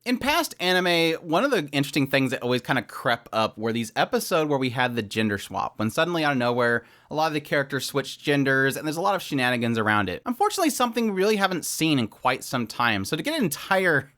In past anime, one of the interesting things that always kind of crept up were these episodes where we had the gender swap, when suddenly out of nowhere, a lot of the characters switched genders, and there's a lot of shenanigans around it. Unfortunately, something we really haven't seen in quite some time, so to get an entire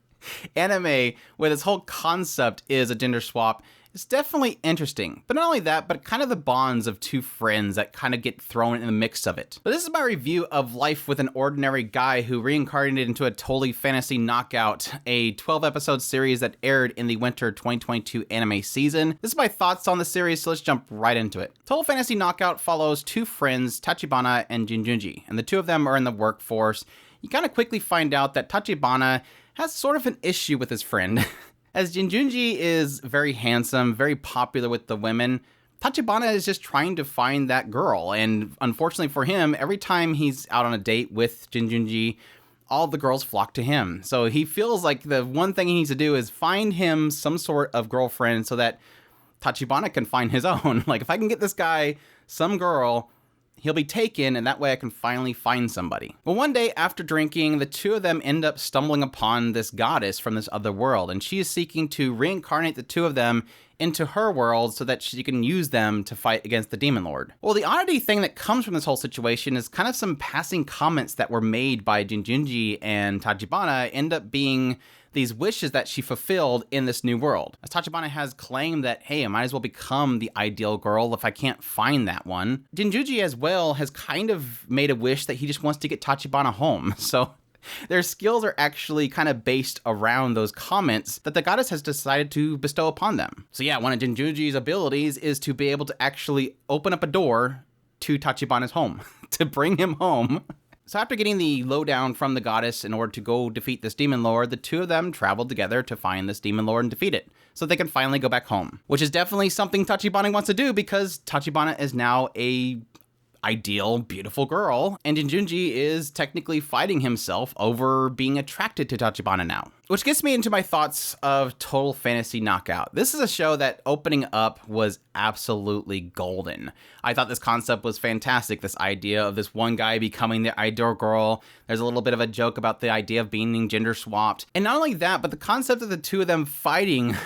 anime where this whole concept is a gender swap, it's definitely interesting. But not only that, but kind of the bonds of two friends that kind of get thrown in the mix of it. But this is my review of Life with an Ordinary Guy Who Reincarnated into a Totally Fantasy Knockout, a 12-episode series that aired in the winter 2022 anime season. This is my thoughts on the series, so let's jump right into it. Total Fantasy Knockout follows two friends, Tachibana and Jinjunji, and the two of them are in the workforce. You kind of quickly find out that Tachibana has sort of an issue with his friend. As Jinjunji is very handsome, very popular with the women, Tachibana is just trying to find that girl, and unfortunately for him, every time he's out on a date with Jinjunji, all the girls flock to him. So he feels like the one thing he needs to do is find him some sort of girlfriend so that Tachibana can find his own. Like, if I can get this guy some girl, he'll be taken, and that way I can finally find somebody. Well, one day after drinking, the two of them end up stumbling upon this goddess from this other world, and she is seeking to reincarnate the two of them into her world so that she can use them to fight against the Demon Lord. Well, the oddity thing that comes from this whole situation is kind of some passing comments that were made by Jinjunji and Tachibana end up being these wishes that she fulfilled in this new world. As Tachibana has claimed that, hey, I might as well become the ideal girl if I can't find that one. Jinjunji as well has kind of made a wish that he just wants to get Tachibana home. So their skills are actually kind of based around those comments that the goddess has decided to bestow upon them. So yeah, one of Jinjunji's abilities is to be able to actually open up a door to Tachibana's home, to bring him home. So after getting the lowdown from the goddess in order to go defeat this demon lord, the two of them traveled together to find this demon lord and defeat it, so they can finally go back home. Which is definitely something Tachibana wants to do, because Tachibana is now a ideal, beautiful girl, and Jinjunji is technically fighting himself over being attracted to Tachibana now. Which gets me into my thoughts of Total Fantasy Knockout. This is a show that opening up was absolutely golden. I thought this concept was fantastic, this idea of this one guy becoming the ideal girl. There's a little bit of a joke about the idea of being gender swapped. And not only that, but the concept of the two of them fighting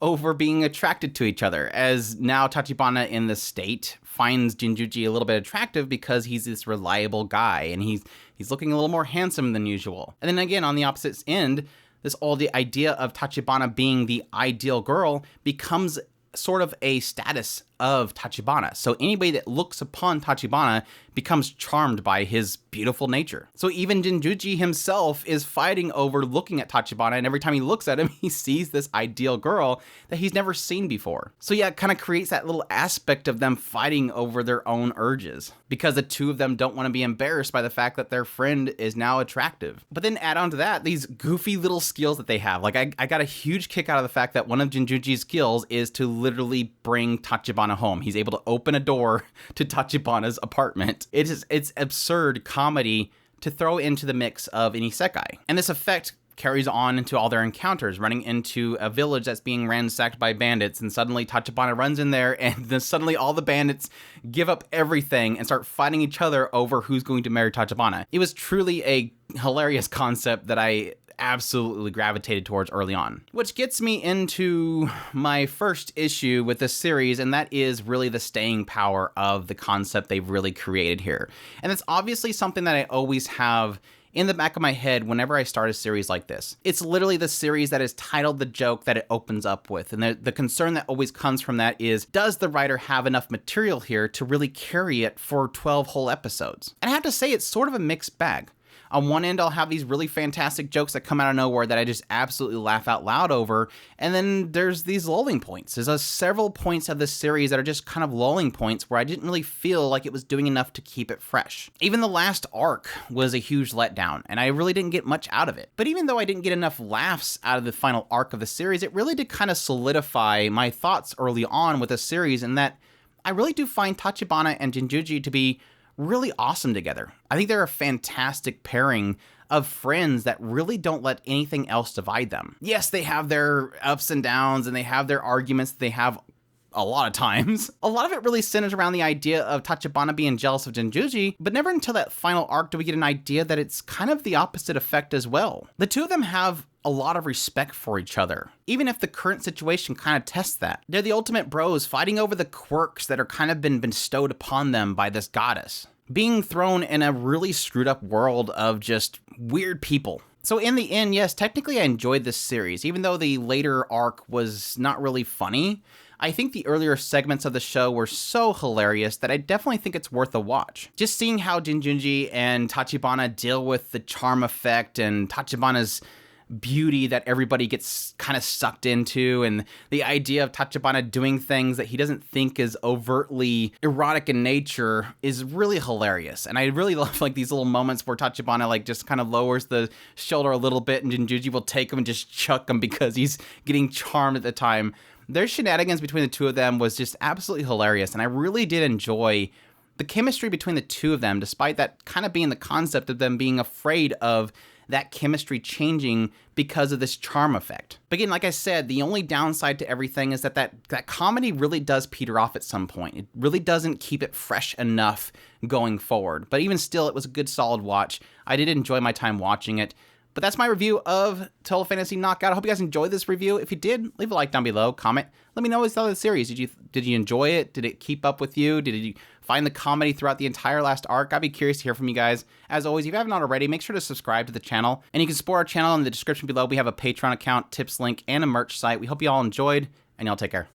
over being attracted to each other, as now Tachibana in the state finds Jinjunji a little bit attractive because he's this reliable guy and he's looking a little more handsome than usual. And then again, on the opposite end, the idea of Tachibana being the ideal girl becomes sort of a status of Tachibana. So anybody that looks upon Tachibana becomes charmed by his beautiful nature. So even Jinjunji himself is fighting over looking at Tachibana, and every time he looks at him, he sees this ideal girl that he's never seen before. So yeah, it kind of creates that little aspect of them fighting over their own urges, because the two of them don't want to be embarrassed by the fact that their friend is now attractive. But then add on to that, these goofy little skills that they have. Like, I got a huge kick out of the fact that one of Jinjunji's skills is to literally bring Tachibana home. He's able to open a door to Tachibana's apartment. It's absurd comedy to throw into the mix of an isekai. And this effect carries on into all their encounters, running into a village that's being ransacked by bandits, and suddenly Tachibana runs in there, and then suddenly all the bandits give up everything and start fighting each other over who's going to marry Tachibana. It was truly a hilarious concept that I absolutely gravitated towards early on. Which gets me into my first issue with this series, and that is really the staying power of the concept they've really created here. And it's obviously something that I always have in the back of my head whenever I start a series like this. It's literally the series that is titled the joke that it opens up with, and the concern that always comes from that is, does the writer have enough material here to really carry it for 12 whole episodes? And I have to say, it's sort of a mixed bag. On one end, I'll have these really fantastic jokes that come out of nowhere that I just absolutely laugh out loud over, and then there's these lulling points. There's several points of this series that are just kind of lulling points where I didn't really feel like it was doing enough to keep it fresh. Even the last arc was a huge letdown, and I really didn't get much out of it. But even though I didn't get enough laughs out of the final arc of the series, it really did kind of solidify my thoughts early on with the series, in that I really do find Tachibana and Jinjunji to be really awesome together. I think they're a fantastic pairing of friends that really don't let anything else divide them. Yes, they have their ups and downs, and they have their arguments that they have a lot of times. A lot of it really centers around the idea of Tachibana being jealous of Jinjunji, but never until that final arc do we get an idea that it's kind of the opposite effect as well. The two of them have a lot of respect for each other, even if the current situation kind of tests that. They're the ultimate bros fighting over the quirks that are kind of been bestowed upon them by this goddess, being thrown in a really screwed up world of just weird people. So in the end, yes, technically I enjoyed this series, even though the later arc was not really funny. I think the earlier segments of the show were so hilarious that I definitely think it's worth a watch. Just seeing how Jinjunji and Tachibana deal with the charm effect and Tachibana's beauty that everybody gets kind of sucked into, and the idea of Tachibana doing things that he doesn't think is overtly erotic in nature is really hilarious. And I really love like these little moments where Tachibana like just kind of lowers the shoulder a little bit and Jinjuji will take him and just chuck him because he's getting charmed at the time. Their shenanigans between the two of them was just absolutely hilarious, and I really did enjoy the chemistry between the two of them, despite that kind of being the concept of them being afraid of that chemistry changing because of this charm effect. But again, like I said, the only downside to everything is that comedy really does peter off at some point. It really doesn't keep it fresh enough going forward. But even still, it was a good solid watch. I did enjoy my time watching it. But that's my review of Total Fantasy Knockout. I hope you guys enjoyed this review. If you did, leave a like down below, comment. Let me know what you thought of the series. Did you enjoy it? Did it keep up with you? Did you find the comedy throughout the entire last arc? I'd be curious to hear from you guys. As always, if you haven't already, make sure to subscribe to the channel. And you can support our channel in the description below. We have a Patreon account, tips link, and a merch site. We hope you all enjoyed, and y'all take care.